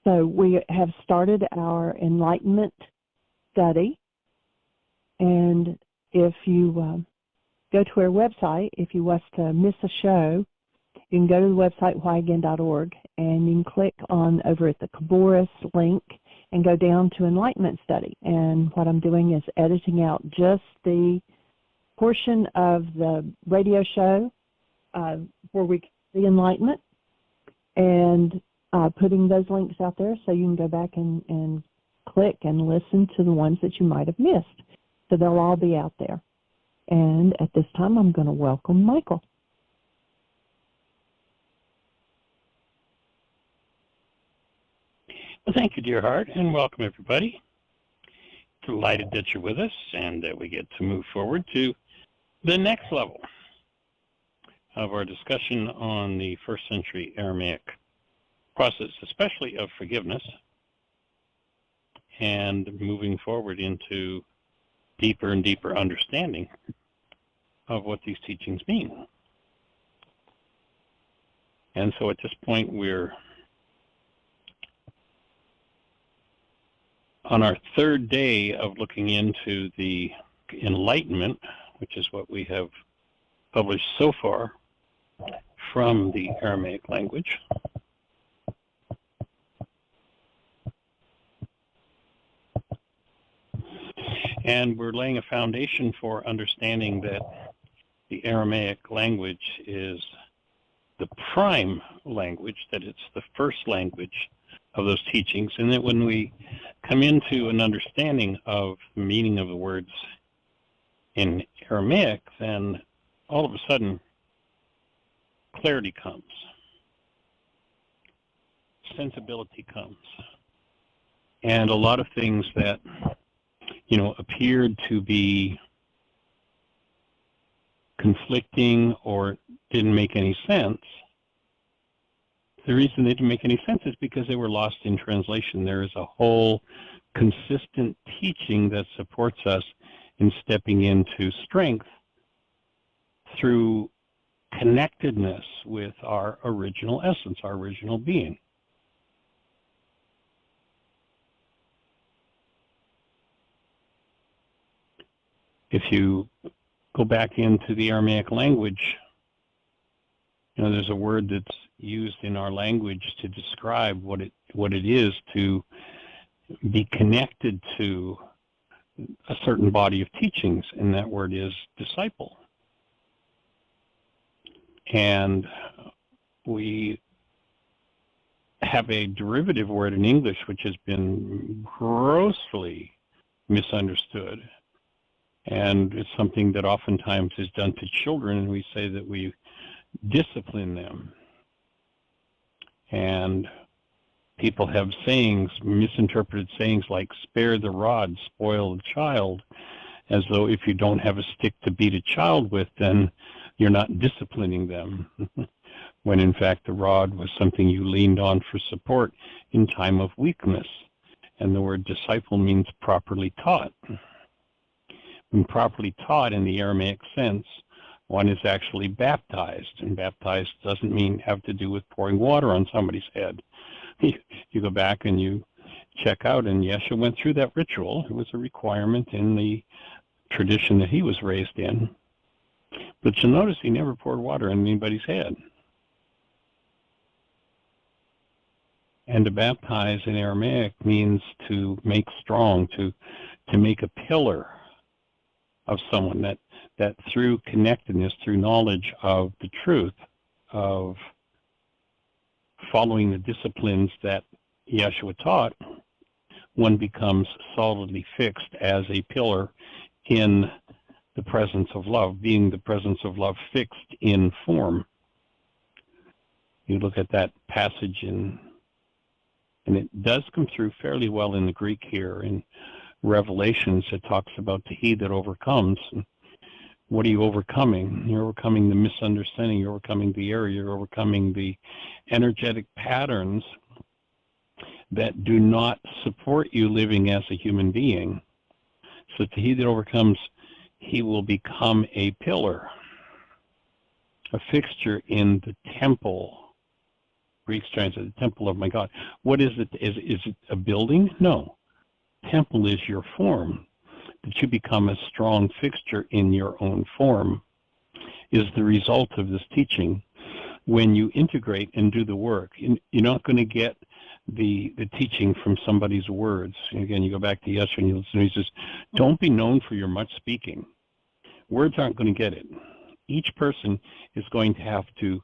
So we have started our Enlightenment study, and if you go to our website, if you was to miss a show, you can go to the website whyagain.org, and you can click on over at the Kaboris link and go down to Enlightenment Study. And what I'm doing is editing out just the portion of the radio show where we see Enlightenment, and putting those links out there so you can go back and click and listen to the ones that you might have missed. So they'll all be out there. And at this time, I'm going to welcome Michael. Well, thank you, dear heart, and welcome, everybody. Delighted that you're with us and that we get to move forward to the next level of our discussion on the first century Aramaic process, especially of forgiveness, and moving forward into deeper and deeper understanding of what these teachings mean. And so at this point, we're on our third day of looking into the Enlightenment, which is what we have published so far from the Aramaic language. And we're laying a foundation for understanding that the Aramaic language is the prime language, that it's the first language of those teachings, and that when we come into an understanding of the meaning of the words in Aramaic, then all of a sudden clarity comes, sensibility comes, and a lot of things that appeared to be conflicting or didn't make any sense. The reason they didn't make any sense is because they were lost in translation. There is a whole consistent teaching that supports us in stepping into strength through connectedness with our original essence, our original being. If you go back into the Aramaic language, there's a word that's used in our language to describe what it is to be connected to a certain body of teachings, and that word is disciple. And we have a derivative word in English which has been grossly misunderstood, and it's something that oftentimes is done to children, and we say that we discipline them. And people have sayings, misinterpreted sayings like spare the rod, spoil the child, as though if you don't have a stick to beat a child with, then you're not disciplining them, when in fact the rod was something you leaned on for support in time of weakness. And the word disciple means properly taught. When properly taught in the Aramaic sense, one is actually baptized, and baptized doesn't mean have to do with pouring water on somebody's head. You go back and you check out, and Yeshua went through that ritual. It was a requirement in the tradition that he was raised in. But you'll notice he never poured water on anybody's head. And to baptize in Aramaic means to make strong, to make a pillar of someone, that through connectedness, through knowledge of the truth, of following the disciplines that Yeshua taught, one becomes solidly fixed as a pillar in the presence of love, being the presence of love fixed in form. You look at that passage and it does come through fairly well in the Greek here. In Revelations, it talks about the he that overcomes. What are you overcoming? You're overcoming the misunderstanding, you're overcoming the error, you're overcoming the energetic patterns that do not support you living as a human being. So to he that overcomes, he will become a pillar, a fixture in the temple Greeks translate the temple of my God. What is it? Is it a building? No. Temple is your form. That you become a strong fixture in your own form is the result of this teaching. When you integrate and do the work, you're not going to get the teaching from somebody's words. Again, you go back to Yeshua and you listen, he says, don't be known for your much speaking. Words aren't going to get it. Each person is going to have to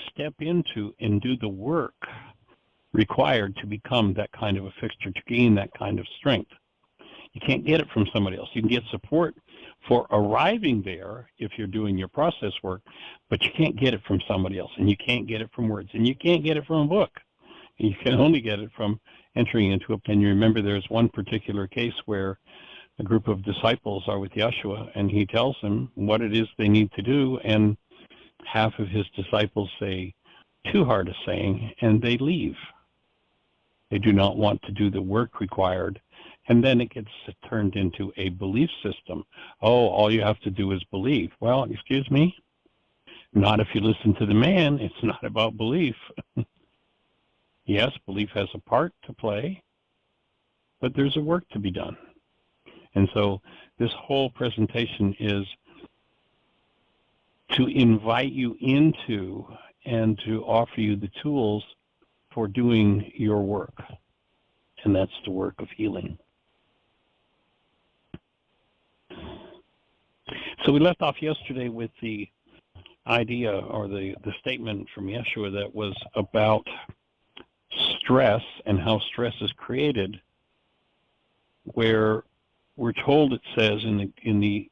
step into and do the work required to become that kind of a fixture, to gain that kind of strength. You can't get it from somebody else. You can get support for arriving there if you're doing your process work, but you can't get it from somebody else, and you can't get it from words, and you can't get it from a book. You can only get it from entering into it. And you remember there's one particular case where a group of disciples are with Yeshua, and he tells them what it is they need to do, and half of his disciples say, too hard a saying, and they leave. They do not want to do the work required. And then it gets turned into a belief system. Oh, all you have to do is believe. Well, excuse me? Not if you listen to the man. It's not about belief. Yes, belief has a part to play, but there's a work to be done. And so this whole presentation is to invite you into and to offer you the tools for doing your work. And that's the work of healing. So we left off yesterday with the idea or the statement from Yeshua that was about stress and how stress is created, where we're told it says in the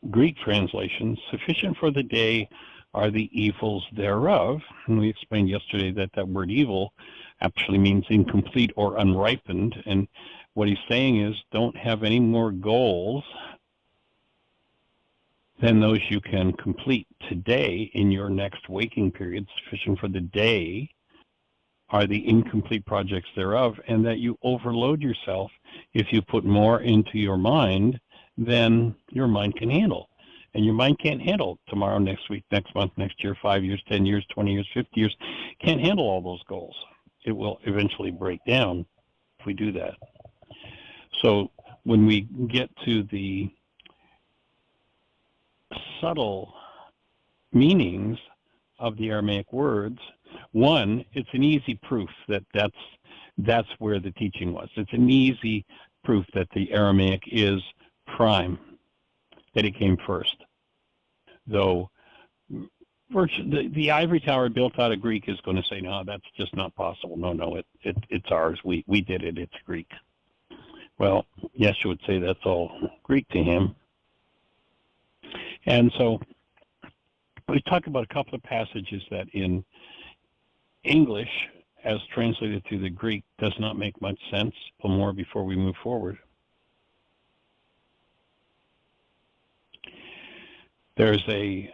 Greek translation, sufficient for the day are the evils thereof. And we explained yesterday that that word evil actually means incomplete or unripened. And what he's saying is don't have any more goals than those you can complete today in your next waking period. Sufficient for the day are the incomplete projects thereof, and that you overload yourself if you put more into your mind than your mind can handle. And your mind can't handle tomorrow, next week, next month, next year, 5 years, 10 years, 20 years, 50 years. Can't handle all those goals. It will eventually break down if we do that. So when we get to the subtle meanings of the Aramaic words, one, it's an easy proof that that's where the teaching was. It's an easy proof that the Aramaic is prime, that it came first. Though the ivory tower built out of Greek is going to say, no, that's just not possible. No, it's ours. We did it. It's Greek. Well, Yeshua would say that's all Greek to him. And so we talk about a couple of passages that in English, as translated through the Greek, does not make much sense. A little more before we move forward. There's a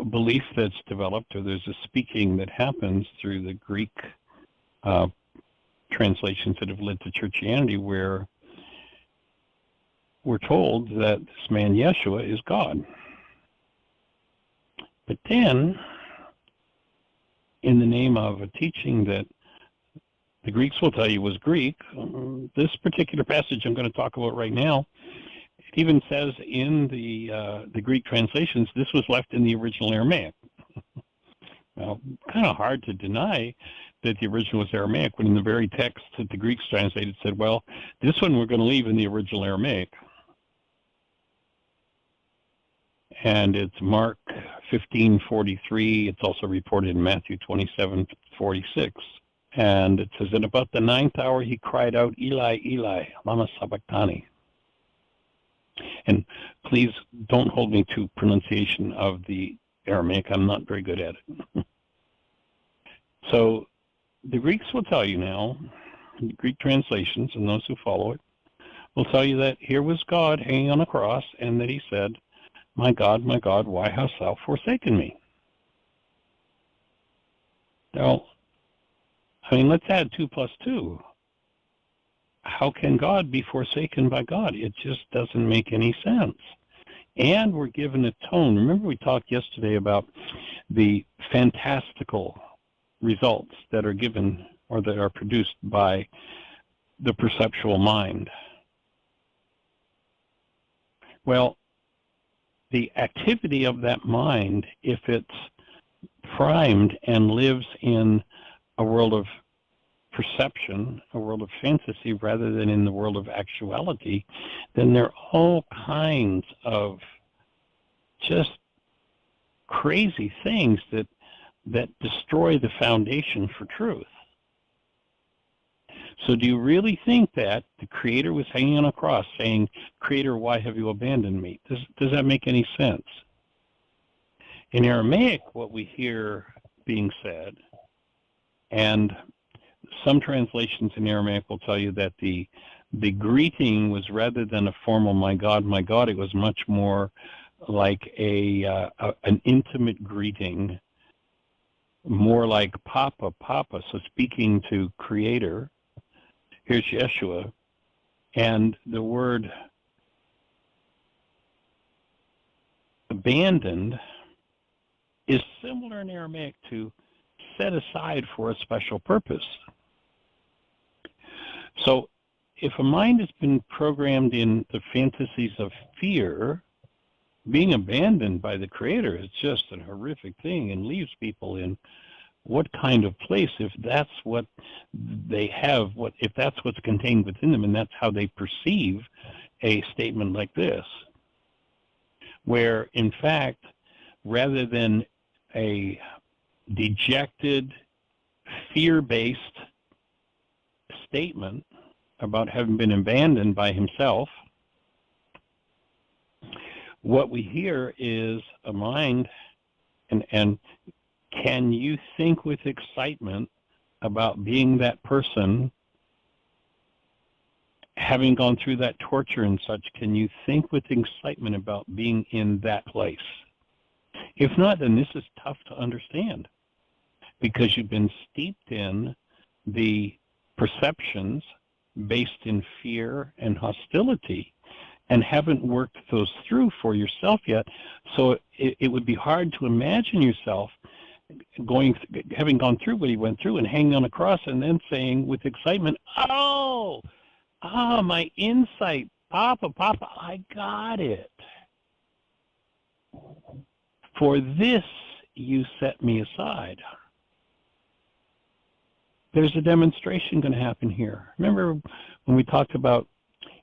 belief that's developed, or there's a speaking that happens through the Greek translations that have led to churchianity, where we're told that this man Yeshua is God. But then, in the name of a teaching that the Greeks will tell you was Greek, this particular passage I'm going to talk about right now, it even says in the Greek translations, this was left in the original Aramaic. Now, kind of hard to deny that the original was Aramaic, when in the very text that the Greeks translated said, well, this one we're going to leave in the original Aramaic. And it's Mark 15:43. It's also reported in Matthew 27:46. And it says, at about the 9th hour he cried out, Eli, Eli, lama sabachthani. And please don't hold me to pronunciation of the Aramaic. I'm not very good at it. So the Greeks will tell you now, the Greek translations and those who follow it, will tell you that here was God hanging on a cross, and that he said, my God, why hast thou forsaken me? Now, let's add 2 plus 2. How can God be forsaken by God? It just doesn't make any sense. And we're given a tone. Remember we talked yesterday about the fantastical results that are given or that are produced by the perceptual mind. Well, the activity of that mind, if it's primed and lives in a world of perception, a world of fantasy, rather than in the world of actuality, then there are all kinds of just crazy things that destroy the foundation for truth. So do you really think that the Creator was hanging on a cross saying, "Creator, why have you abandoned me"? Does that make any sense? In Aramaic, what we hear being said, and some translations in Aramaic will tell you that the greeting was, rather than a formal my God," it was much more like an intimate greeting, more like Papa, Papa, so speaking to Creator. Here's Yeshua, and the word abandoned is similar in Aramaic to set aside for a special purpose. So if a mind has been programmed in the fantasies of fear, being abandoned by the Creator is just a horrific thing and leaves people in what kind of place if that's what they have, if that's what's contained within them, and that's how they perceive a statement like this, where in fact, rather than a dejected, fear-based statement about having been abandoned by himself, what we hear is a mind, and can you think with excitement about being that person, having gone through that torture and such? Can you think with excitement about being in that place? If not, then this is tough to understand, because you've been steeped in the perceptions based in fear and hostility and haven't worked those through for yourself yet. So it would be hard to imagine yourself having gone through what he went through and hanging on a cross and then saying with excitement, my insight, Papa, I got it. For this you set me aside. There's a demonstration going to happen here. Remember when we talked about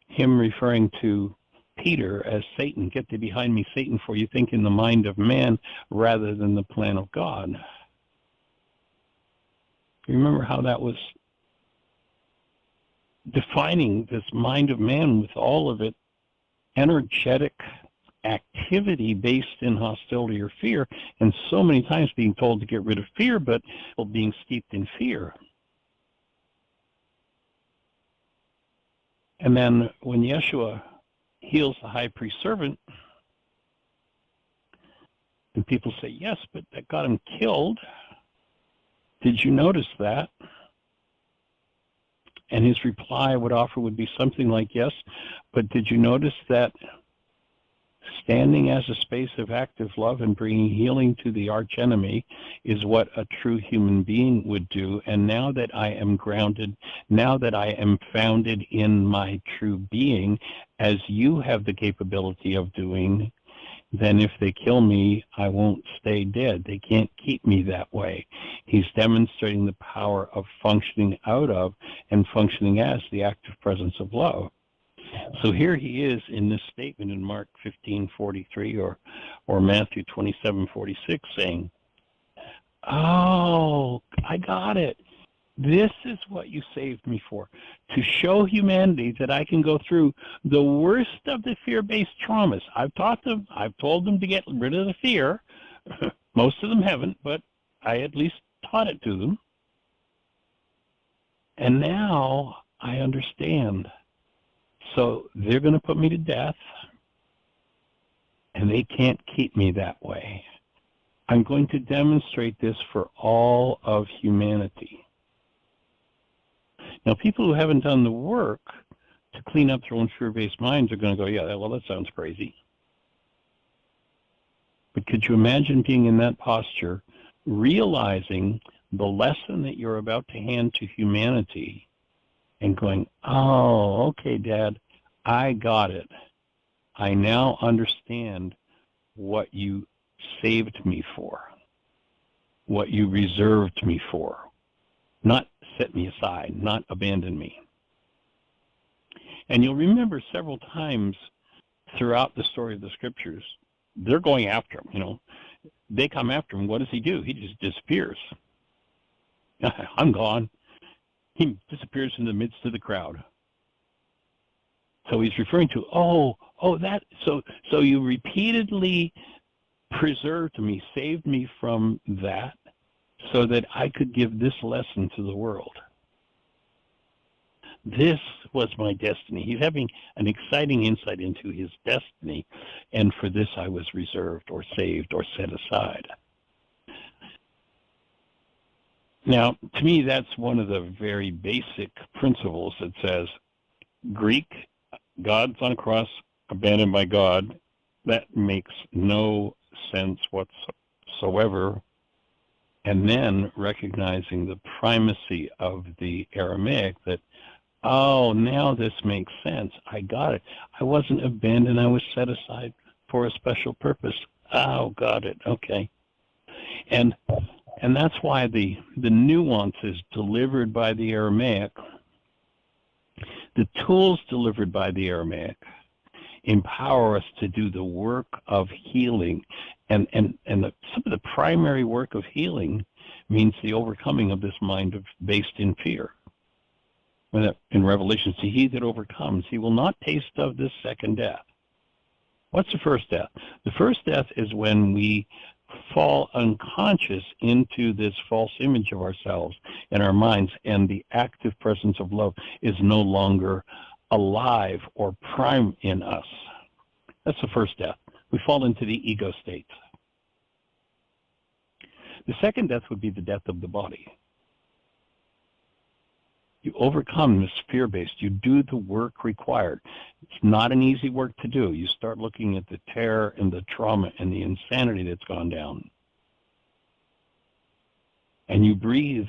him referring to Peter as Satan? "Get thee behind me, Satan, for you think in the mind of man rather than the plan of God." You remember how that was defining this mind of man with all of it energetic activity based in hostility or fear, and so many times being told to get rid of fear, but being steeped in fear. And then when Yeshua heals the high priest servant, and people say, "Yes, but that got him killed. Did you notice that?" And his reply I would offer would be something like, "Yes, but did you notice that standing as a space of active love and bringing healing to the archenemy is what a true human being would do. And now that I am grounded, now that I am founded in my true being, as you have the capability of doing, then if they kill me, I won't stay dead. They can't keep me that way." He's demonstrating the power of functioning out of and functioning as the active presence of love. So here he is in this statement in Mark 15:43 or Matthew 27:46 saying, "Oh, I got it. This is what you saved me for, to show humanity that I can go through the worst of the fear-based traumas. I've told them to get rid of the fear. Most of them haven't, but I at least taught it to them. And now I understand. So they're going to put me to death, and they can't keep me that way. I'm going to demonstrate this for all of humanity." Now, people who haven't done the work to clean up their own fear-based minds are going to go, "Yeah, well, that sounds crazy." But could you imagine being in that posture, realizing the lesson that you're about to hand to humanity and going, oh, okay, Dad, I got it. I now understand what you saved me for, what you reserved me for, not set me aside, not abandon me. And you'll remember several times throughout the story of the scriptures, they're going after him, They come after him. What does he do? He just disappears. I'm gone. He disappears in the midst of the crowd. So he's referring to, so you repeatedly preserved me, saved me from that, so that I could give this lesson to the world. This was my destiny. He's having an exciting insight into his destiny, and for this I was reserved or saved or set aside. Now, to me, that's one of the very basic principles that says, Greek, God's on a cross, abandoned by God. That makes no sense whatsoever. And then recognizing the primacy of the Aramaic that, oh, now this makes sense. I got it. I wasn't abandoned. I was set aside for a special purpose. Oh, got it. Okay. And that's why the nuances delivered by the Aramaic, the tools delivered by the Aramaic, empower us to do the work of healing. And some of the primary work of healing means the overcoming of this mind based in fear. In Revelation, see, he that overcomes, he will not taste of this second death. What's the first death? The first death is when we fall unconscious into this false image of ourselves in our minds, and the active presence of love is no longer alive or prime in us. That's the first death. We fall into the ego state. The second death would be the death of the body. You overcome this fear-based. You do the work required. It's not an easy work to do. You start looking at the terror and the trauma and the insanity that's gone down. And you breathe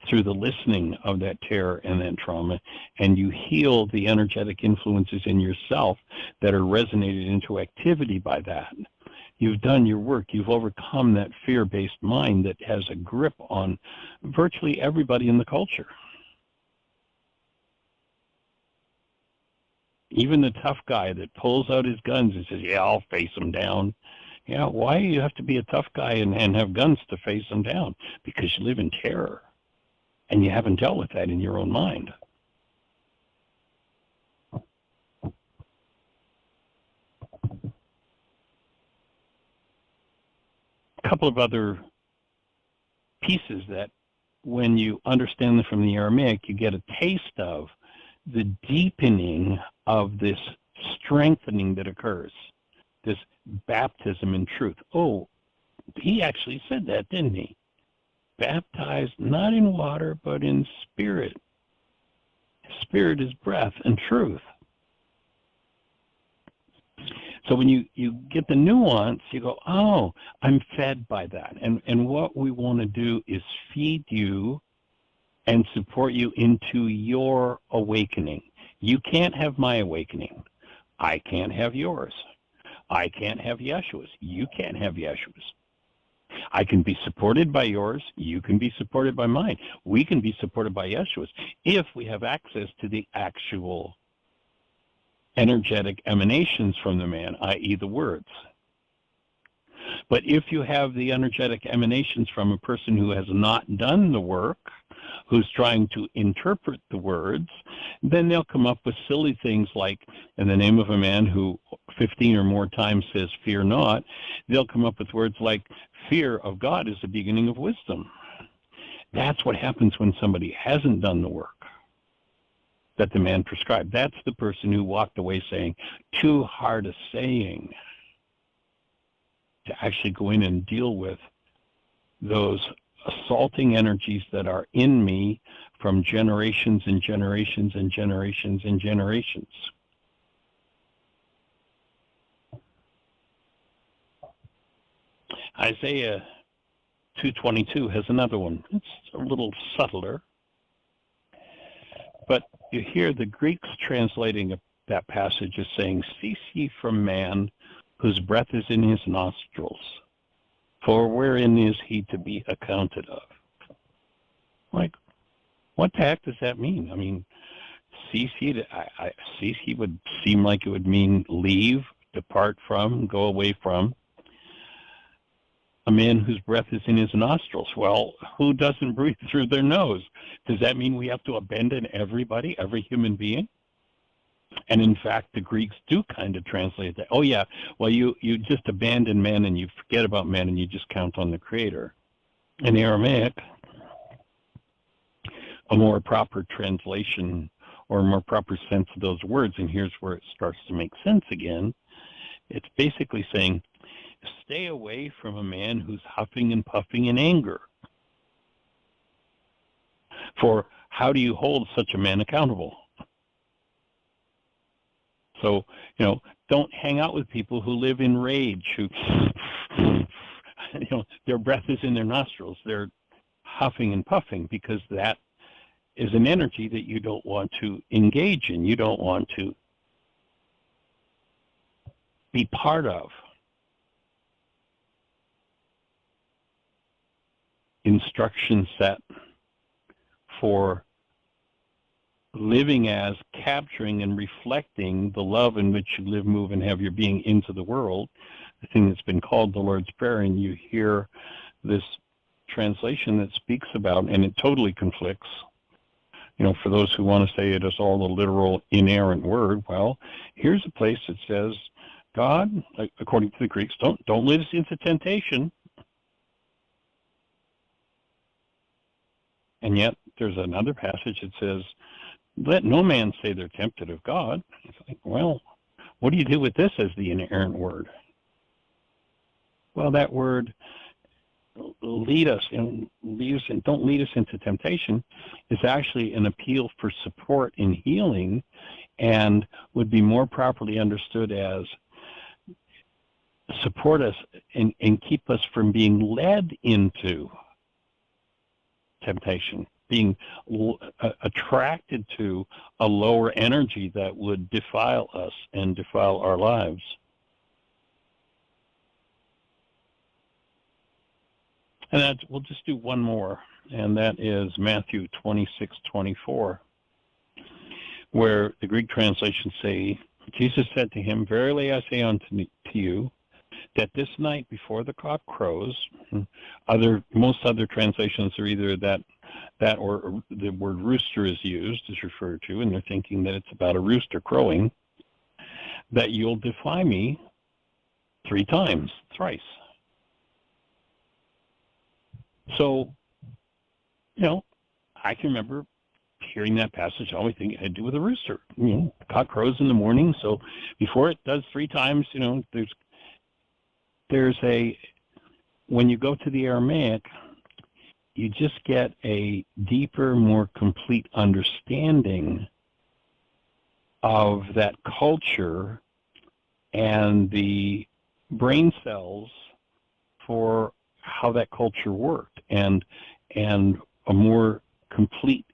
through the listening of that terror and that trauma, and you heal the energetic influences in yourself that are resonated into activity by that. You've done your work. You've overcome that fear-based mind that has a grip on virtually everybody in the culture. Even the tough guy that pulls out his guns and says, yeah, I'll face him down. Yeah, why do you have to be a tough guy and have guns to face them down? Because you live in terror, and you haven't dealt with that in your own mind. A couple of other pieces that when you understand them from the Aramaic, you get a taste of the deepening of this strengthening that occurs, this baptism in truth. Oh, he actually said that, didn't he? Baptized not in water, but in spirit. Spirit is breath and truth. So when you get the nuance, you go, oh, I'm fed by that. And what we want to do is feed you and support you into your awakening. You can't have my awakening. I can't have yours. I can't have Yeshua's. You can't have Yeshua's. I can be supported by yours. You can be supported by mine. We can be supported by Yeshua's if we have access to the actual energetic emanations from the man, i.e. the words. But if you have the energetic emanations from a person who has not done the work, who's trying to interpret the words, then they'll come up with silly things like, in the name of a man who 15 or more times says, fear not, they'll come up with words like, fear of God is the beginning of wisdom. That's what happens when somebody hasn't done the work that the man prescribed. That's the person who walked away saying, too hard a saying, to actually go in and deal with those assaulting energies that are in me from generations and generations and generations and generations. Isaiah 2:22 has another one. It's a little subtler. But you hear the Greeks translating that passage as saying, "Cease ye from man, whose breath is in his nostrils, for wherein is he to be accounted of?" Like, what the heck does that mean? I mean, cease ye would seem like it would mean leave, depart from, go away from. A man whose breath is in his nostrils. Well, who doesn't breathe through their nose? Does that mean we have to abandon everybody, every human being? And in fact, the Greeks do kind of translate that. Oh yeah, well you just abandon man and you forget about man and you just count on the Creator. In Aramaic, a more proper translation or a more proper sense of those words, and here's where it starts to make sense again. It's basically saying, stay away from a man who's huffing and puffing in anger. For how do you hold such a man accountable? So, don't hang out with people who live in rage, who, their breath is in their nostrils. They're huffing and puffing because that is an energy that you don't want to engage in. You don't want to be part of. Instruction set for living as, capturing and reflecting the love in which you live, move, and have your being into the world, the thing that's been called the Lord's Prayer, and you hear this translation that speaks about, and it totally conflicts, for those who want to say it is all the literal inerrant word. Well, here's a place that says, God, according to the Greeks, don't lead us into temptation. And yet there's another passage that says, let no man say they're tempted of God. It's like, well, what do you do with this as the inerrant word? Well, that word, lead us and don't lead us into temptation, is actually an appeal for support in healing and would be more properly understood as support us and keep us from being led into temptation, being attracted to a lower energy that would defile us and defile our lives. And we'll just do one more, and that is Matthew 26:24, where the Greek translations say, Jesus said to him, verily I say unto you, that this night before the cock crows, most other translations are either that or the word rooster is used, is referred to, and they're thinking that it's about a rooster crowing, that you'll defy me 3 times, thrice. So, I can remember hearing that passage, I always think it had to do with a rooster. The cock crows in the morning, so before it does 3 times, there's when you go to the Aramaic, you just get a deeper, more complete understanding of that culture and the brain cells for how that culture worked, and a more complete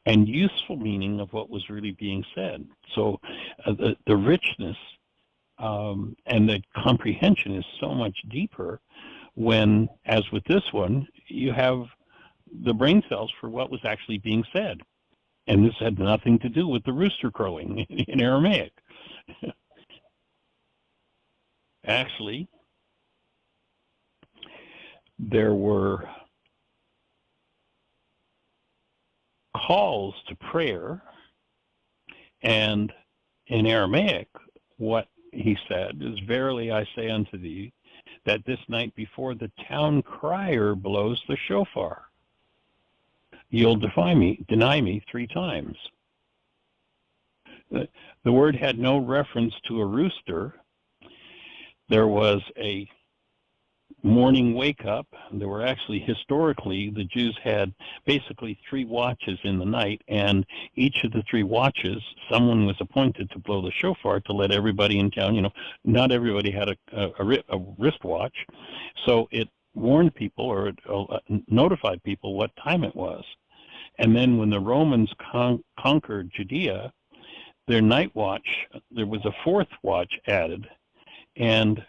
and useful meaning of what was really being said. So the richness and the comprehension is so much deeper when, as with this one, you have the brain cells for what was actually being said. And this had nothing to do with the rooster crowing in Aramaic. Actually, there were calls to prayer, and in Aramaic, what he said is, verily I say unto thee, that this night before the town crier blows the shofar, you'll deny me 3 times. The word had no reference to a rooster. There was a morning wake up. There were actually, historically, the Jews had basically 3 watches in the night, and each of the 3 watches, someone was appointed to blow the shofar to let everybody in town, not everybody had a wristwatch, so it warned people or notified people what time it was. And then when the Romans conquered Judea, their night watch, there was a fourth watch added. And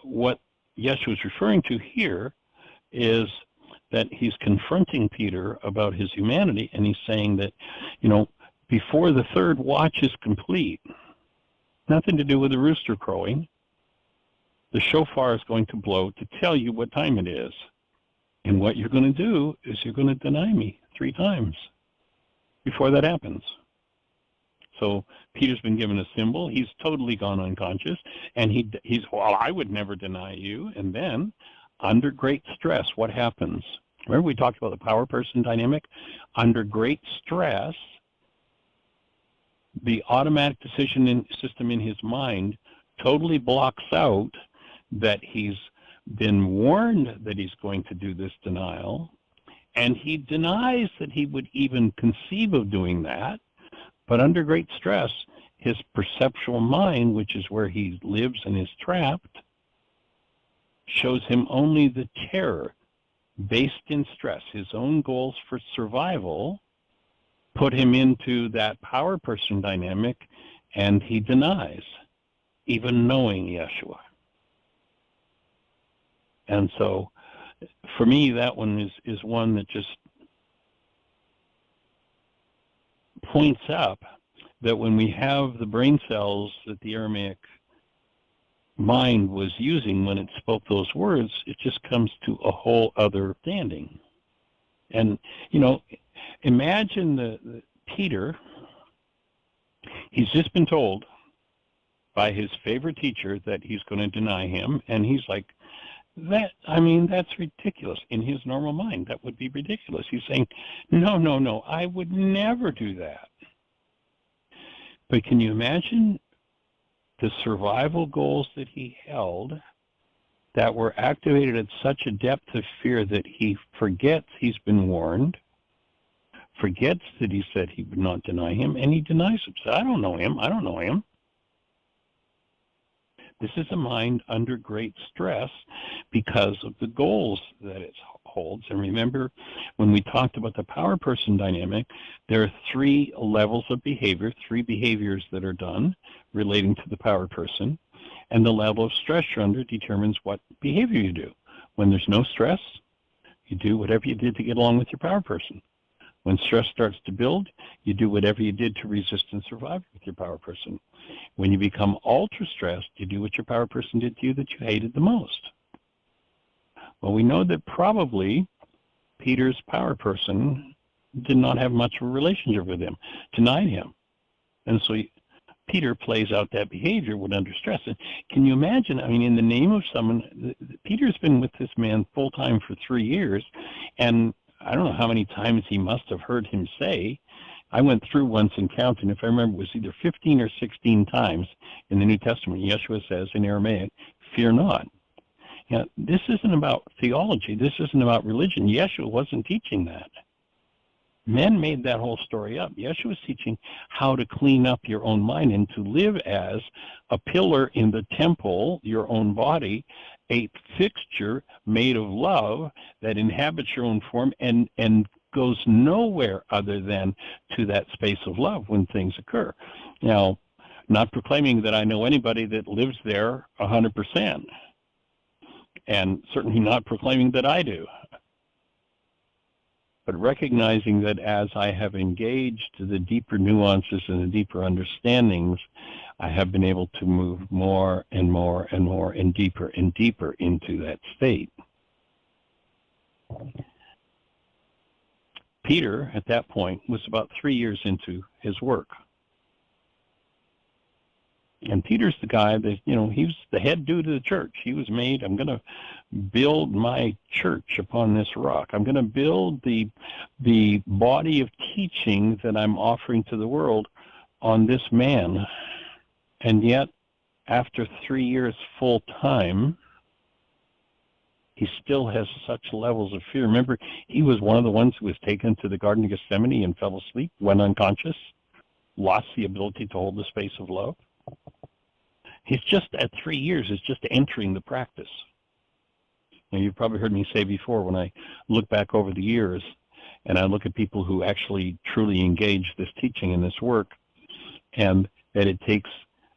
what Yeshua is referring to here is that he's confronting Peter about his humanity, and he's saying that, before the third watch is complete, nothing to do with the rooster crowing, the shofar is going to blow to tell you what time it is. And what you're going to do is you're going to deny me 3 times before that happens. So Peter's been given a symbol. He's totally gone unconscious. And he's, well, I would never deny you. And then, under great stress, what happens? Remember we talked about the power person dynamic? Under great stress, the automatic decision system in his mind totally blocks out that he's been warned that he's going to do this denial, and he denies that he would even conceive of doing that. But under great stress, his perceptual mind, which is where he lives and is trapped, shows him only the terror based in stress. His own goals for survival put him into that power person dynamic, and he denies, even knowing Yeshua. And so, for me, that one is one that just points up that when we have the brain cells that the Aramaic mind was using when it spoke those words, it just comes to a whole other standing. And, imagine the Peter, he's just been told by his favorite teacher that he's going to deny him, and he's like, that's ridiculous. In his normal mind, that would be ridiculous. He's saying, no, I would never do that. But can you imagine the survival goals that he held that were activated at such a depth of fear that he forgets he's been warned, forgets that he said he would not deny him, and he denies him. So I don't know him. This is a mind under great stress because of the goals that it holds. And remember, when we talked about the power person dynamic, there are 3 levels of behavior, 3 behaviors that are done relating to the power person. And the level of stress you're under determines what behavior you do. When there's no stress, you do whatever you did to get along with your power person. When stress starts to build, you do whatever you did to resist and survive with your power person. When you become ultra-stressed, you do what your power person did to you that you hated the most. Well, we know that probably Peter's power person did not have much of a relationship with him, denied him. And so Peter plays out that behavior when under stress. And can you imagine, in the name of someone, Peter's been with this man full-time for 3 years, and I don't know how many times he must have heard him say, I went through once and counted, and if I remember, it was either 15 or 16 times in the New Testament, Yeshua says in Aramaic, fear not. This isn't about theology. This isn't about religion. Yeshua wasn't teaching that. Men made that whole story up. Yeshua was teaching how to clean up your own mind and to live as a pillar in the temple, your own body, a fixture made of love that inhabits your own form and goes nowhere other than to that space of love when things occur. Now, not proclaiming that I know anybody that lives there 100%, and certainly not proclaiming that I do, but recognizing that as I have engaged the deeper nuances and the deeper understandings, I have been able to move more and more and more and deeper into that state. Peter, at that point, was about 3 years into his work. And Peter's the guy that, he was the head dude of the church. He was made, I'm going to build my church upon this rock. I'm going to build the body of teaching that I'm offering to the world on this man. And yet, after 3 years full time, he still has such levels of fear. Remember, he was one of the ones who was taken to the Garden of Gethsemane and fell asleep, went unconscious, lost the ability to hold the space of love. He's just, at 3 years, is just entering the practice. Now, you've probably heard me say before, when I look back over the years and I look at people who actually truly engage this teaching and this work, and that it takes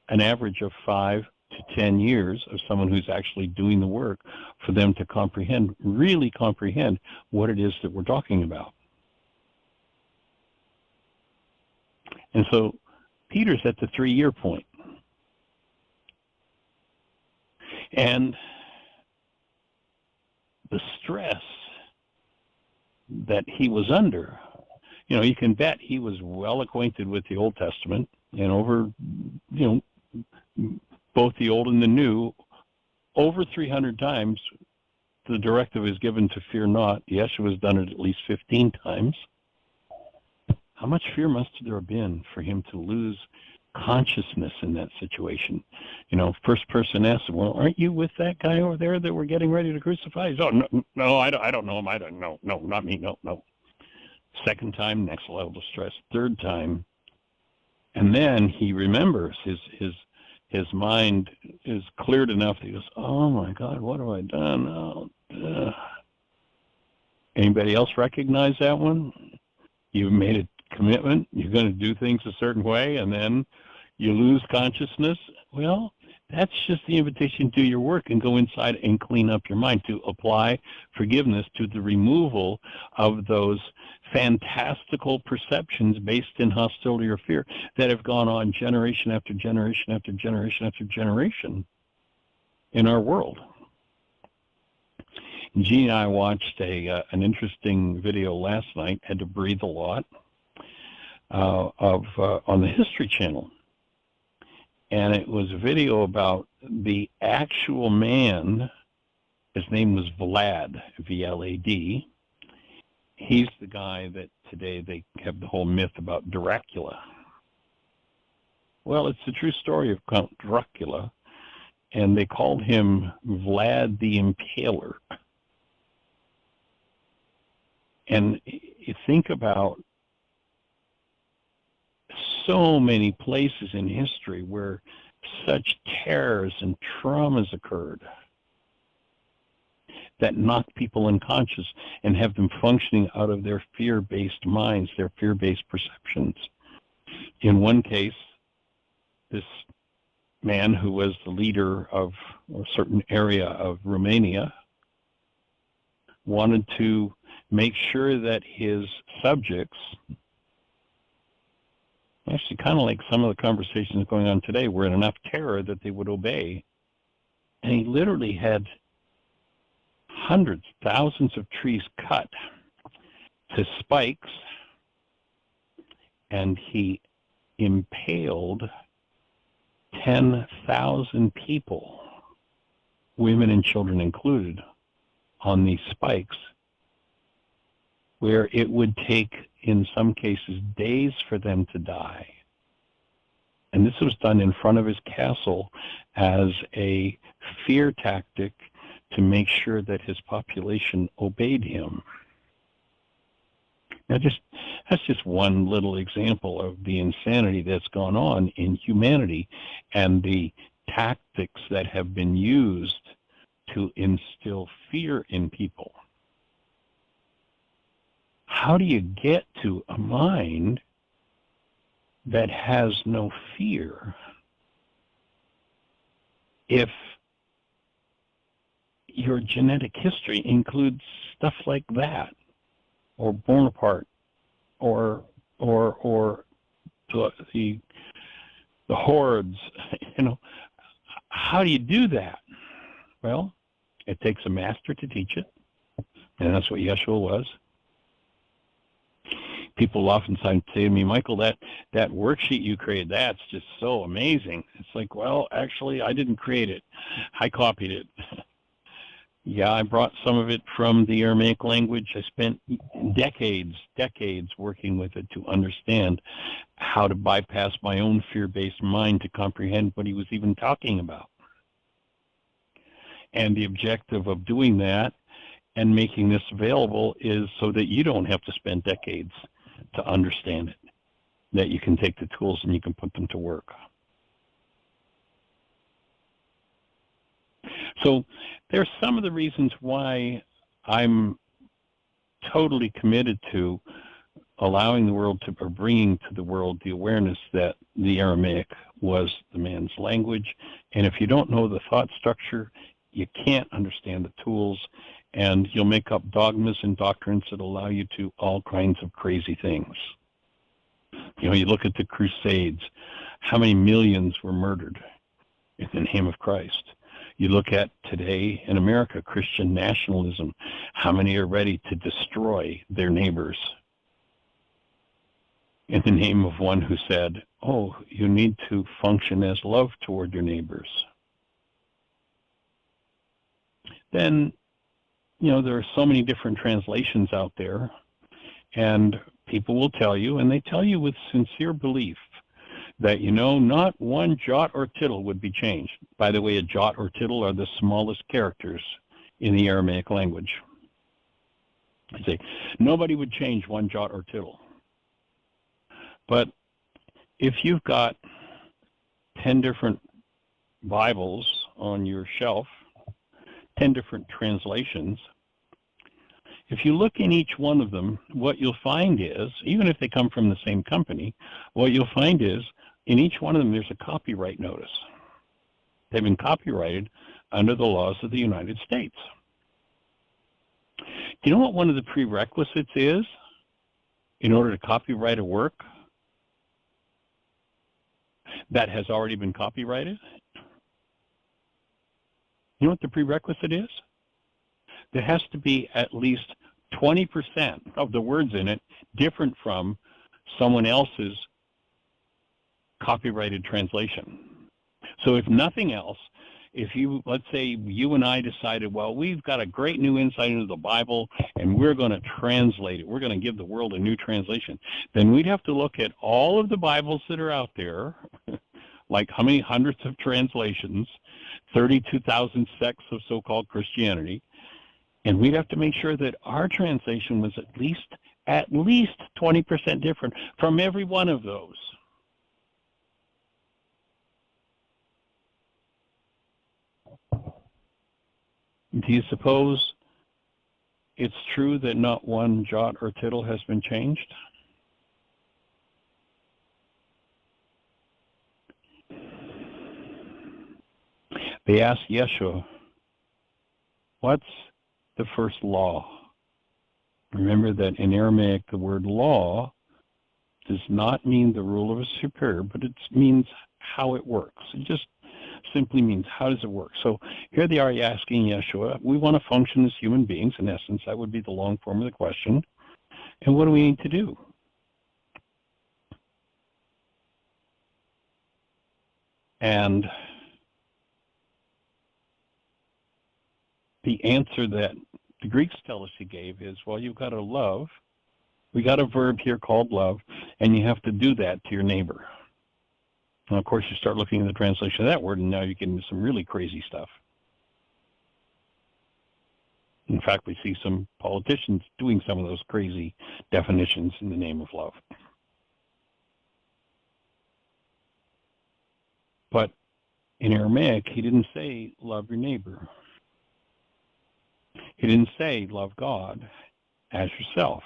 an average of 5 to 10 years of someone who's actually doing the work for them to comprehend, really comprehend what it is that we're talking about. And so Peter's at the 3-year point. And the stress that he was under, you can bet he was well acquainted with the Old Testament, and over, both the Old and the New, over 300 times the directive is given to fear not. Yeshua's done it at least 15 times. How much fear must there have been for him to lose consciousness in that situation? First person asks him, well, aren't you with that guy over there that we're getting ready to crucify? He's, oh, no, I don't know him. I don't know. No, not me. No. Second time, next level of stress. Third time, and then he remembers. His mind is cleared enough that he goes, oh my God, what have I done? Oh, anybody else recognize that one? You've made a commitment. You're going to do things a certain way, and then you lose consciousness. Well, that's just the invitation to your work, and go inside and clean up your mind, to apply forgiveness to the removal of those fantastical perceptions based in hostility or fear that have gone on generation after generation after generation after generation in our world. Jean and I watched an interesting video last night, had to breathe a lot, on the History Channel. And it was a video about the actual man. His name was Vlad, V-L-A-D. He's the guy that today they have the whole myth about Dracula. Well, it's the true story of Count Dracula, and they called him Vlad the Impaler. And you think about so many places in history where such terrors and traumas occurred that knock people unconscious and have them functioning out of their fear-based minds, their fear-based perceptions. In one case, this man who was the leader of a certain area of Romania wanted to make sure that his subjects, actually kind of like some of the conversations going on today, were in enough terror that they would obey. And he literally had hundreds, thousands of trees cut to spikes, and he impaled 10,000 people, women and children included, on these spikes, where it would take, in some cases, days for them to die. And this was done in front of his castle as a fear tactic to make sure that his population obeyed him. Now, that's just one little example of the insanity that's gone on in humanity and the tactics that have been used to instill fear in people. How do you get to a mind that has no fear if your genetic history includes stuff like that, or Bonaparte, or the hordes? How do you do that? Well, it takes a master to teach it, and that's what Yeshua was. People oftentimes say to me, Michael, that worksheet you created, that's just so amazing. It's like, well, actually, I didn't create it. I copied it. Yeah, I brought some of it from the Aramaic language. I spent decades working with it to understand how to bypass my own fear-based mind to comprehend what he was even talking about. And the objective of doing that and making this available is so that you don't have to spend decades to understand it, that you can take the tools and you can put them to work. So there's some of the reasons why I'm totally committed to allowing the world to, or bringing to the world the awareness that the Aramaic was the man's language. And if you don't know the thought structure, you can't understand the tools, and you'll make up dogmas and doctrines that allow you to all kinds of crazy things. You know, you look at the Crusades, how many millions were murdered in the name of Christ? You look at today in America, Christian nationalism, how many are ready to destroy their neighbors in the name of one who said, oh, you need to function as love toward your neighbors. Then, you know, there are so many different translations out there, and people will tell you, and they tell you with sincere belief, that, you know, not one jot or tittle would be changed. By the way, a jot or tittle are the smallest characters in the Aramaic language. I say, nobody would change one jot or tittle. But if you've got 10 different Bibles on your shelf, 10 different translations, if you look in each one of them, what you'll find is, even if they come from the same company, what you'll find is, in each one of them, there's a copyright notice. They've been copyrighted under the laws of the United States. Do you know what one of the prerequisites is in order to copyright a work that has already been copyrighted? You know what the prerequisite is? There has to be at least 20% of the words in it different from someone else's copyrighted translation. So if nothing else, if you, let's say you and I decided, well, we've got a great new insight into the Bible and we're going to translate it, we're going to give the world a new translation, then we'd have to look at all of the Bibles that are out there, like how many hundreds of translations, 32,000 sects of so-called Christianity, and we'd have to make sure that our translation was at least 20% different from every one of those. Do you suppose it's true that not one jot or tittle has been changed? They asked Yeshua, what's the first law? Remember that in Aramaic, the word law does not mean the rule of a superior, but it means how it works. It just simply means how does it work. So here they are asking Yeshua, we want to function as human beings, in essence. That would be the long form of the question. And what do we need to do? And the answer that the Greeks tell us he gave is, well, you've got to love. We got a verb here called love, and you have to do that to your neighbor. And of course, you start looking at the translation of that word, and now you get into some really crazy stuff. In fact, we see some politicians doing some of those crazy definitions in the name of love. But in Aramaic, he didn't say, love your neighbor. He didn't say, love God as yourself.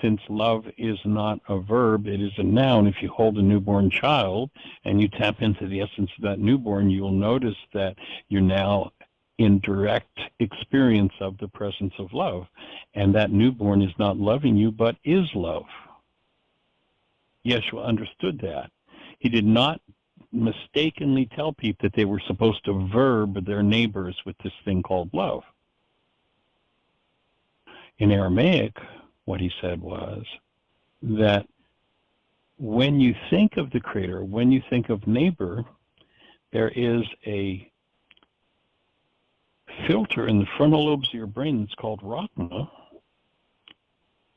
Since love is not a verb, it is a noun. If you hold a newborn child and you tap into the essence of that newborn, you'll notice that you're now in direct experience of the presence of love. And that newborn is not loving you, but is love. Yeshua understood that. He did not mistakenly tell people that they were supposed to verb their neighbors with this thing called love. In Aramaic, what he said was that when you think of the Creator, when you think of neighbor, there is a filter in the frontal lobes of your brain that's called Rachma,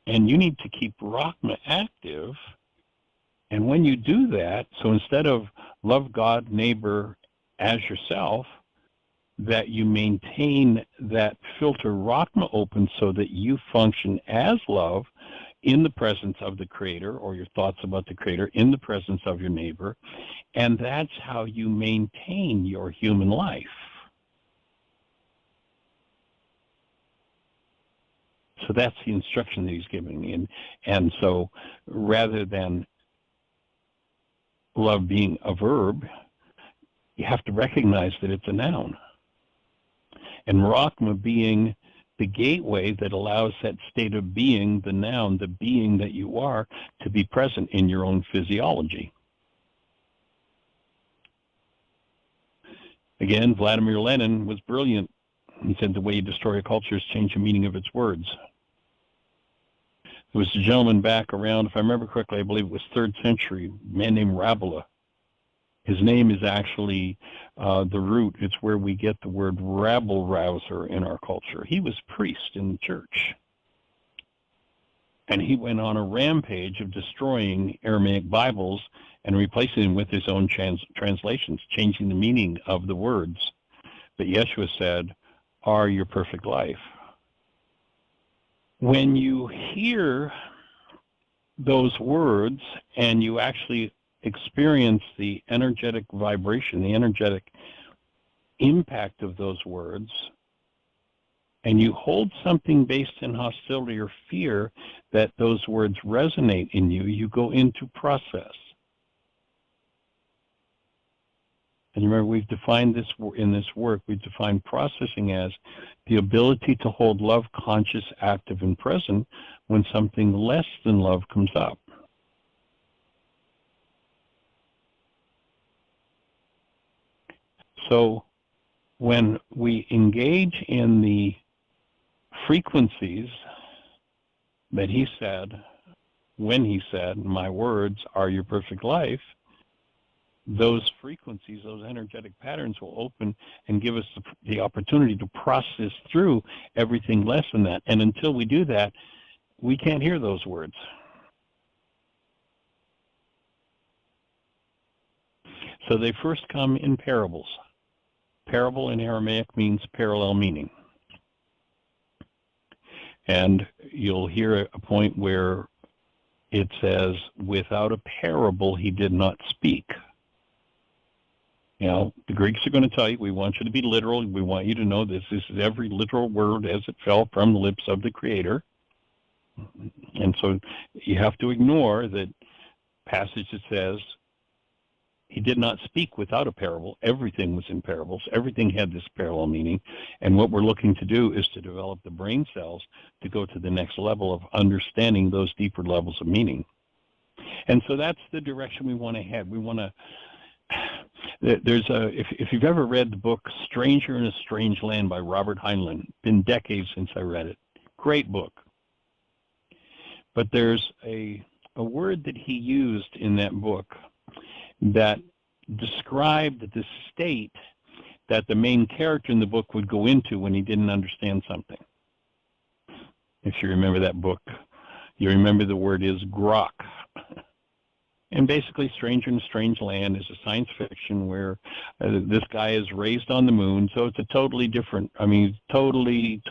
and you need to keep Rachma active. And when you do that, so instead of love God, neighbor as yourself, that you maintain that filter Rachma open so that you function as love in the presence of the Creator, or your thoughts about the Creator in the presence of your neighbor. And that's how you maintain your human life. So that's the instruction that he's giving me. And so rather than love being a verb, you have to recognize that it's a noun. And Rahma being the gateway that allows that state of being, the noun, the being that you are, to be present in your own physiology. Again, Vladimir Lenin was brilliant. He said the way you destroy a culture is change the meaning of its words. There was a gentleman back around, if I remember correctly, I believe it was 3rd century, a man named Rabelais. His name is actually the root. It's where we get the word rabble-rouser in our culture. He was a priest in the church. And he went on a rampage of destroying Aramaic Bibles and replacing them with his own translations, changing the meaning of the words. But Yeshua said, are your perfect life. When you hear those words and you actually experience the energetic vibration, the energetic impact of those words, and you hold something based in hostility or fear that those words resonate in you, you go into process. And remember, we've defined this in this work, we've defined processing as the ability to hold love conscious, active, and present when something less than love comes up. So when we engage in the frequencies that he said, when he said, my words are your perfect life, those frequencies, those energetic patterns will open and give us the opportunity to process through everything less than that. And until we do that, we can't hear those words. So they first come in parables. Parable in Aramaic means parallel meaning. And you'll hear a point where it says, without a parable he did not speak. You know, the Greeks are going to tell you, we want you to be literal. We want you to know this is every literal word as it fell from the lips of the Creator. And so you have to ignore that passage that says, he did not speak without a parable. Everything was in parables. Everything had this parallel meaning. And what we're looking to do is to develop the brain cells to go to the next level of understanding those deeper levels of meaning. And so that's the direction we want to head. We want to, if you've ever read the book Stranger in a Strange Land by Robert Heinlein, been decades since I read it. Great book. But there's a word that he used in that book that described the state that the main character in the book would go into when he didn't understand something. If you remember that book, you remember the word is Grok. And basically, Stranger in a Strange Land is a science fiction where this guy is raised on the moon, so it's a totally different, completely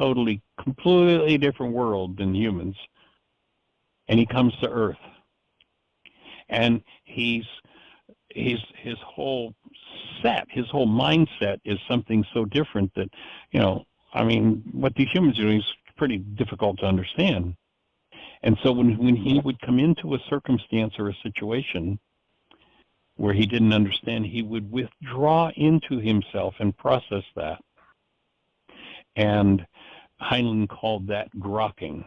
different world than humans. And he comes to Earth. And his whole mindset is something so different that, what these humans are doing is pretty difficult to understand. And so when he would come into a circumstance or a situation where he didn't understand, he would withdraw into himself and process that. And Heinlein called that grokking.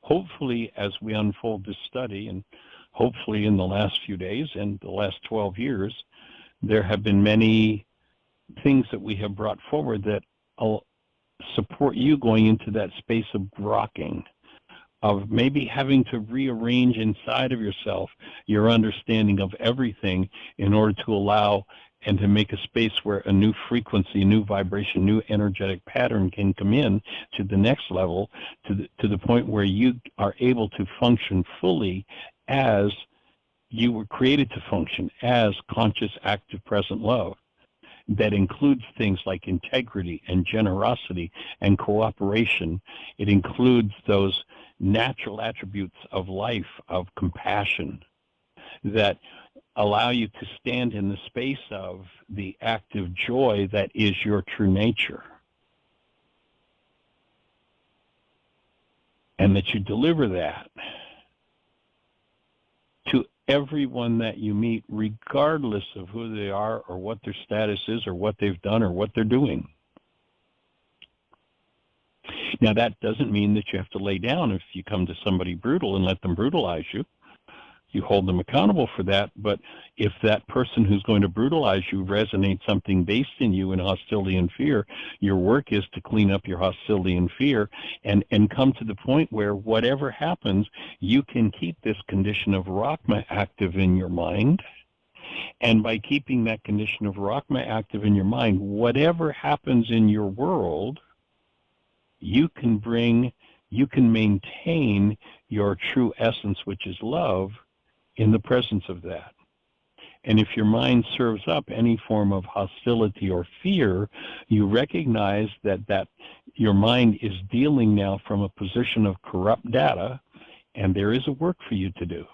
Hopefully, as we unfold this study, and hopefully in the last few days and the last 12 years, there have been many things that we have brought forward that support you going into that space of grokking, of maybe having to rearrange inside of yourself your understanding of everything in order to allow and to make a space where a new frequency, new vibration, new energetic pattern can come in to the next level, to the point where you are able to function fully as you were created to function, as conscious, active, present love. That includes things like integrity and generosity and cooperation. It includes those natural attributes of life, of compassion, that allow you to stand in the space of the active joy that is your true nature. and that you deliver that to everyone that you meet, regardless of who they are or what their status is or what they've done or what they're doing. Now, that doesn't mean that you have to lay down if you come to somebody brutal and let them brutalize you. You hold them accountable for that, but if that person who's going to brutalize you resonates something based in you in hostility and fear, your work is to clean up your hostility and fear and come to the point where whatever happens, you can keep this condition of Rahma active in your mind. And by keeping that condition of Rahma active in your mind, whatever happens in your world, you can maintain your true essence, which is love, in the presence of that. And if your mind serves up any form of hostility or fear, you recognize that your mind is dealing now from a position of corrupt data, and there is a work for you to do.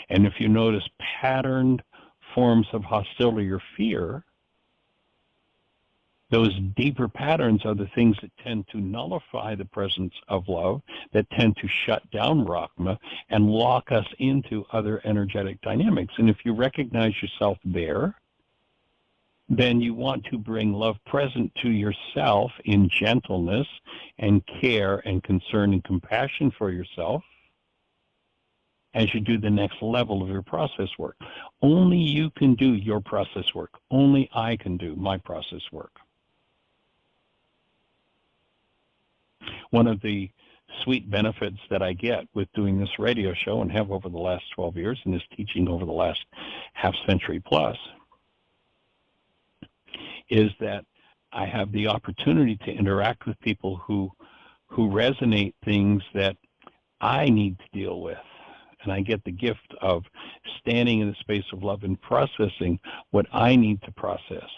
And if you notice patterned forms of hostility or fear, those deeper patterns are the things that tend to nullify the presence of love, that tend to shut down Rahma and lock us into other energetic dynamics. And if you recognize yourself there, then you want to bring love present to yourself in gentleness and care and concern and compassion for yourself as you do the next level of your process work. Only you can do your process work. Only I can do my process work. One of the sweet benefits that I get with doing this radio show and have over the last 12 years and this teaching over the last half century plus is that I have the opportunity to interact with people who resonate things that I need to deal with. And I get the gift of standing in the space of love and processing what I need to process.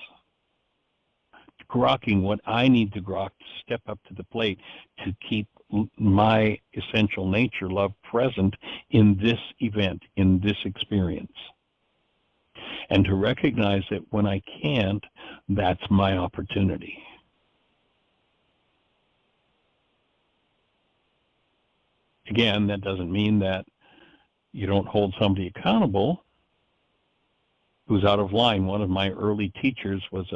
Grokking what I need to grok to step up to the plate to keep my essential nature, love, present in this event, in this experience. And to recognize that when I can't, that's my opportunity. Again, that doesn't mean that you don't hold somebody accountable who's out of line. One of my early teachers was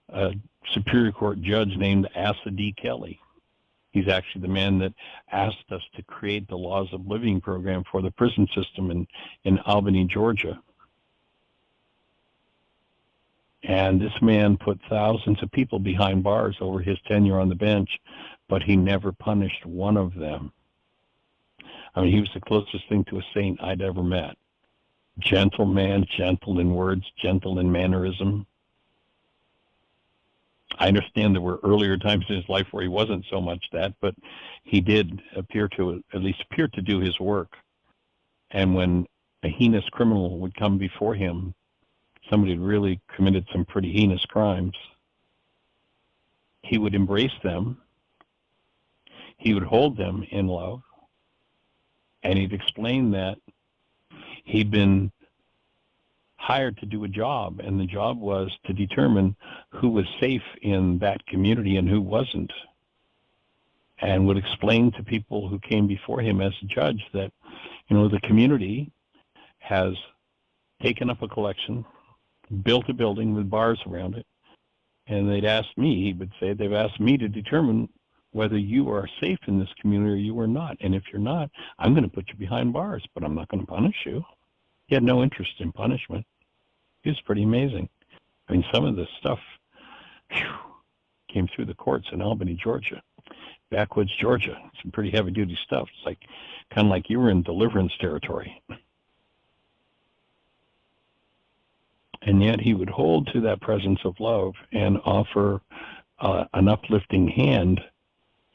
a Superior Court judge named Asa D. Kelly. He's actually the man that asked us to create the Laws of Living program for the prison system in Albany, Georgia. And this man put thousands of people behind bars over his tenure on the bench, but he never punished one of them. I mean, he was the closest thing to a saint I'd ever met. Gentle man, gentle in words, gentle in mannerism. I understand there were earlier times in his life where he wasn't so much that, but he did appear to do his work. And when a heinous criminal would come before him, somebody who really committed some pretty heinous crimes, he would embrace them, he would hold them in love, and he'd explain that he'd been hired to do a job, and the job was to determine who was safe in that community and who wasn't, and would explain to people who came before him as a judge that, the community has taken up a collection, built a building with bars around it, and they'd asked me, he would say, they've asked me to determine whether you are safe in this community or you are not. And if you're not, I'm going to put you behind bars, but I'm not going to punish you. He had no interest in punishment. It was pretty amazing. I mean, some of this stuff came through the courts in Albany, Georgia, backwoods Georgia. Some pretty heavy-duty stuff. It's kind of like you were in deliverance territory. And yet he would hold to that presence of love and offer an uplifting hand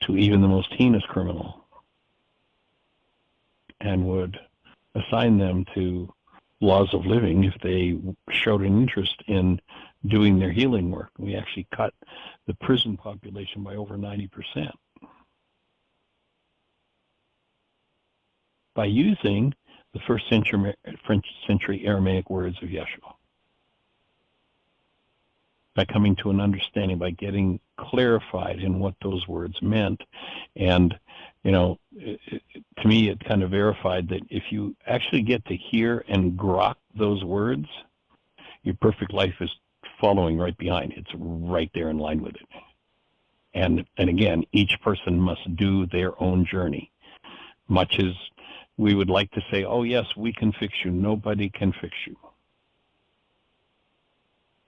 to even the most heinous criminal, and would assign them to laws of living if they showed an interest in doing their healing work. We actually cut the prison population by over 90% by using the first century Aramaic words of Yeshua. by coming to an understanding, by getting clarified in what those words meant. And, to me, it kind of verified that if you actually get to hear and grok those words, your perfect life is following right behind. It's right there in line with it. And again, each person must do their own journey. Much as we would like to say, oh yes, we can fix you. Nobody can fix you.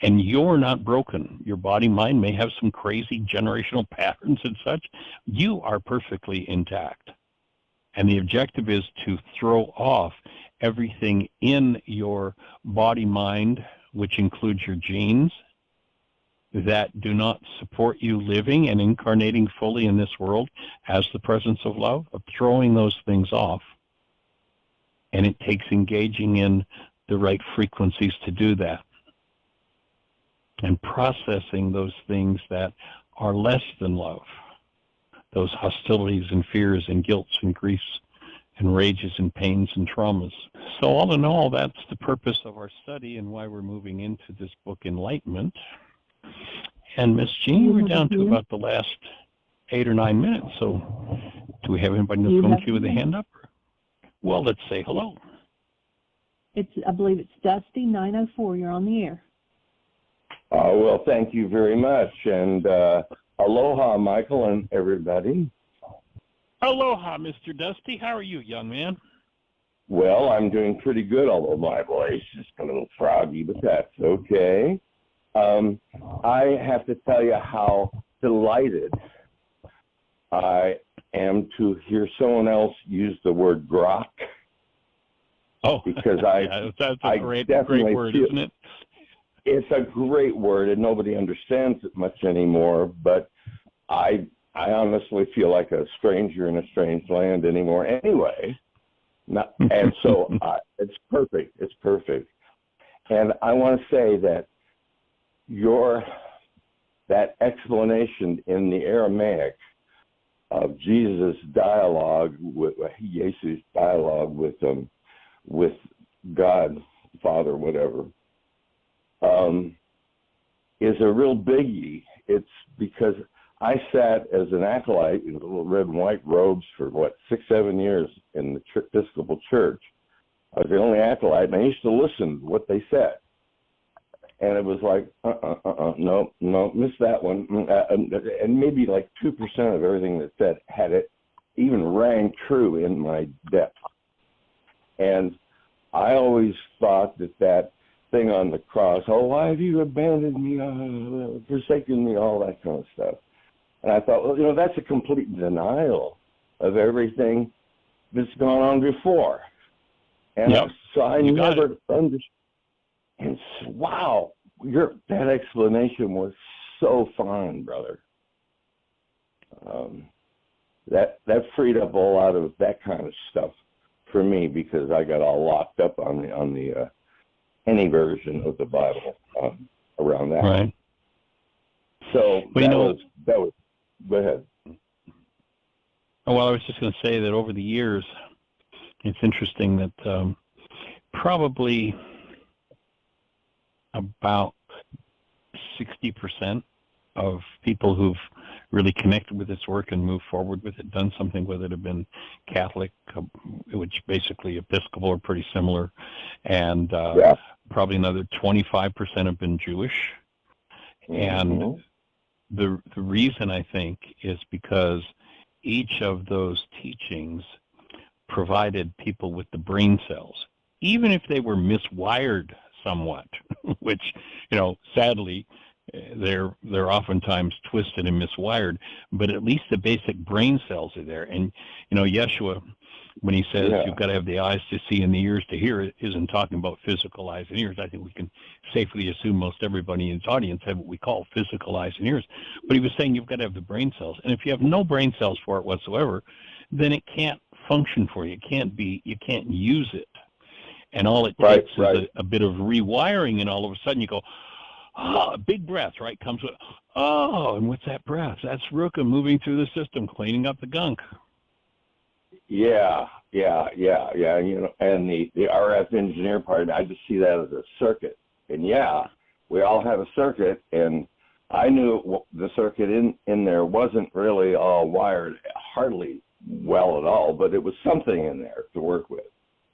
And you're not broken. Your body, mind may have some crazy generational patterns and such. You are perfectly intact. And the objective is to throw off everything in your body, mind, which includes your genes, that do not support you living and incarnating fully in this world as the presence of love, of throwing those things off. And it takes engaging in the right frequencies to do that, and processing those things that are less than love, those hostilities and fears and guilts and griefs and rages and pains and traumas. So all in all, that's the purpose of our study and why we're moving into this book, Enlightenment. And Miss Jean, we're down to about the last 8 or 9 minutes. So do we have anybody in the phone queue with a hand up? Well, let's say hello. I believe it's Dusty 904. You're on the air. Well, thank you very much. And aloha, Michael, and everybody. Aloha, Mr. Dusty. How are you, young man? Well, I'm doing pretty good, although my voice is a little froggy, but that's okay. I have to tell you how delighted I am to hear someone else use the word grok. Oh, because that's a great word, isn't it? It's a great word, and nobody understands it much anymore, but I honestly feel like a stranger in a strange land anymore anyway. And so it's perfect. It's perfect. And I want to say that that explanation in the Aramaic of Jesus' dialogue with Jesus' dialogue with God, Father, whatever, is a real biggie. It's because I sat as an acolyte in little red and white robes for 6-7 years in the Episcopal Church. I was the only acolyte, and I used to listen to what they said. And it was like, no, missed that one. And maybe like 2% of everything that said had it even rang true in my depth. And I always thought that thing on the cross, oh, why have you abandoned me, forsaken me, all that kind of stuff. And I thought, well, that's a complete denial of everything that's gone on before. And so I never understood. And wow, that explanation was so fine, brother. That freed up a lot of that kind of stuff for me, because I got all locked up on the any version of the Bible around that. Right. So that was. Go ahead. Well, I was just going to say that over the years, it's interesting that probably about 60% of people who've really connected with this work and moved forward with it, done something with it, have been Catholic, which basically Episcopal are pretty similar, and probably another 25% have been Jewish. And the reason, I think, is because each of those teachings provided people with the brain cells, even if they were miswired somewhat, which, sadly, they're oftentimes twisted and miswired, but at least the basic brain cells are there. And, Yeshua, when he says you've got to have the eyes to see and the ears to hear, isn't talking about physical eyes and ears. I think we can safely assume most everybody in his audience have what we call physical eyes and ears. But he was saying you've got to have the brain cells. And if you have no brain cells for it whatsoever, then it can't function for you. You can't use it. And all it takes is a bit of rewiring, and all of a sudden you go, a big breath, right, comes with, and what's that breath? That's Ruka moving through the system, cleaning up the gunk. Yeah. And the RF engineer part, I just see that as a circuit. And we all had a circuit, and I knew the circuit in there wasn't really all wired hardly well at all, but it was something in there to work with.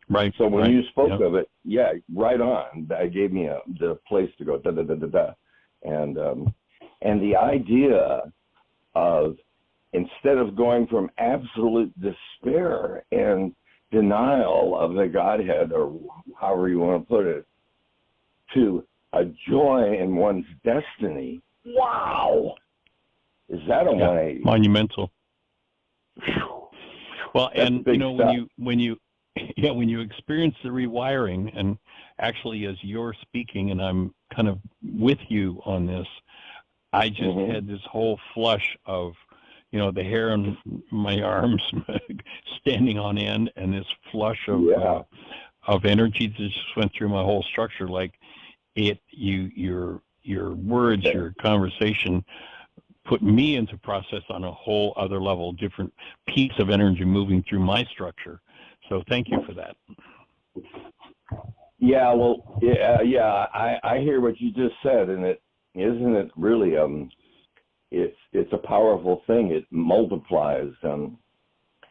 Right. So when you spoke of it, yeah, right on. That gave me the place to go, da-da-da-da-da. And the idea of, instead of going from absolute despair and denial of the Godhead, or however you want to put it, to a joy in one's destiny. Wow! Is that a 180? Monumental. Well, That's and when you experience the rewiring, and actually as you're speaking, and I'm kind of with you on this, I just had this whole flush of, the hair on my arms standing on end, and this flush of energy that just went through my whole structure. Like your words, your conversation put me into process on a whole other level, different piece of energy moving through my structure. So thank you for that. Yeah, well, I hear what you just said, and isn't it really it's a powerful thing. It multiplies.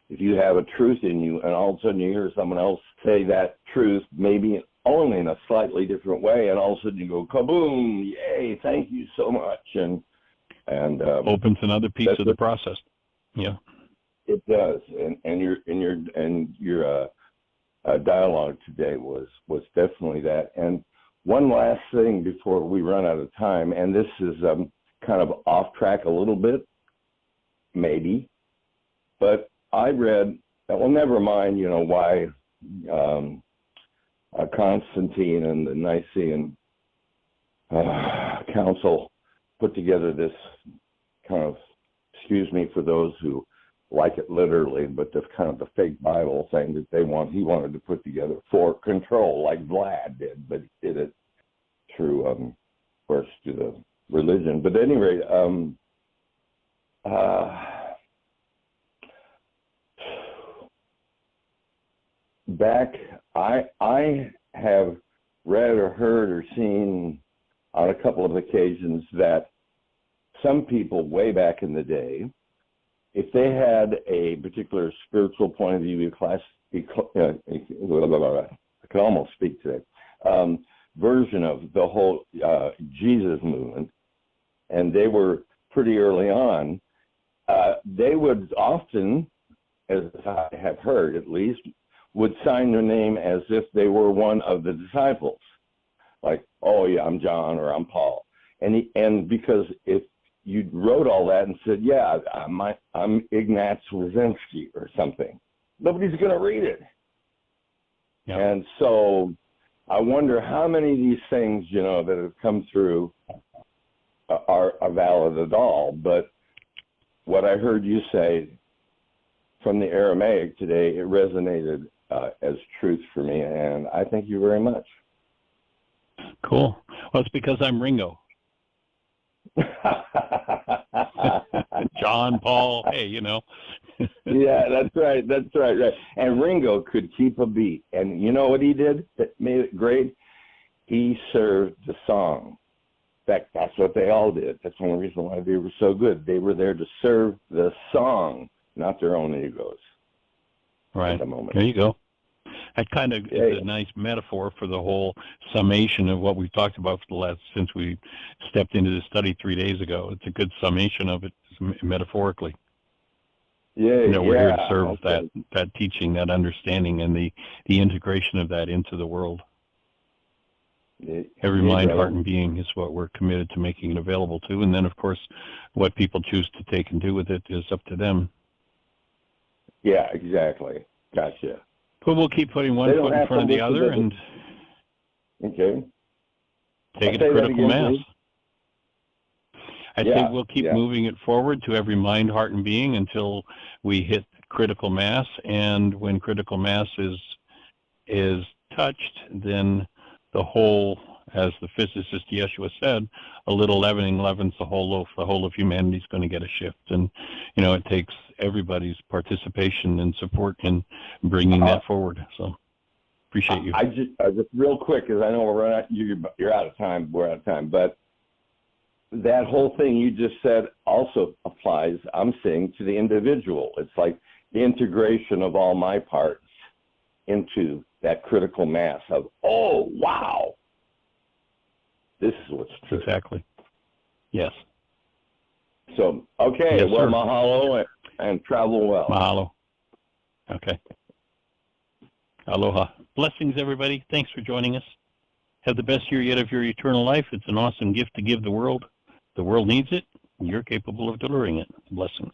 If you have a truth in you, and all of a sudden you hear someone else say that truth, maybe only in a slightly different way, and all of a sudden you go, kaboom! Yay! Thank you so much, and opens another piece of the process. Yeah, it does. And your dialogue today was definitely that. And one last thing before we run out of time, and this is kind of off track a little bit, maybe, but I read, well, never mind, why Constantine and the Nicene Council put together this kind of, excuse me for those who like it literally, but this kind of the fake Bible thing that he wanted to put together for control, like Vlad did, but he did it through, of course, through the religion. But at any rate, I have read or heard or seen on a couple of occasions that some people way back in the day, if they had a particular spiritual point of view, I can almost speak today, version of the whole Jesus movement, and they were pretty early on, they would often, as I have heard at least, would sign their name as if they were one of the disciples. Like, oh yeah, I'm John or I'm Paul. And because if you wrote all that and said, yeah, I'm Ignaz Wyszynski or something, nobody's going to read it. Yeah. And so I wonder how many of these things, that have come through are valid at all. But what I heard you say from the Aramaic today, it resonated as truth for me, and I thank you very much. Cool. Well, it's because I'm Ringo. John, Paul, hey, Yeah, that's right. Right. And Ringo could keep a beat. And you know what he did that made it great? He served the song. In fact, that's what they all did. That's one reason why they were so good. They were there to serve the song, not their own egos. Right. At the moment. There you go. That kind of is a nice metaphor for the whole summation of what we've talked about since we stepped into the study 3 days ago. It's a good summation of it metaphorically. Yeah, we're here to serve that teaching, that understanding, and the integration of that into the world. Every mind, heart, and being is what we're committed to making it available to. And then, of course, what people choose to take and do with it is up to them. Yeah, exactly. Gotcha. But we'll keep putting one foot in front of the other and take it to critical mass. I think we'll keep moving it forward to every mind, heart, and being until we hit critical mass. And when critical mass is touched, then the whole, as the physicist Yeshua said, a little leavening leavens the whole loaf. The whole of humanity is going to get a shift. And, it takes everybody's participation and support in bringing that forward. So Appreciate you. I just real quick, because I know you're out of time. We're out of time, but that whole thing you just said also applies, I'm saying, to the individual. It's like the integration of all my parts into that critical mass of, oh, wow, this is what's true. Exactly. Yes. So, okay, Yes, well, sir. mahalo and travel well. Mahalo. Okay. Aloha. Blessings, everybody. Thanks for joining us. Have the best year yet of your eternal life. It's an awesome gift to give the world. The world needs it. You're capable of delivering it. Blessings.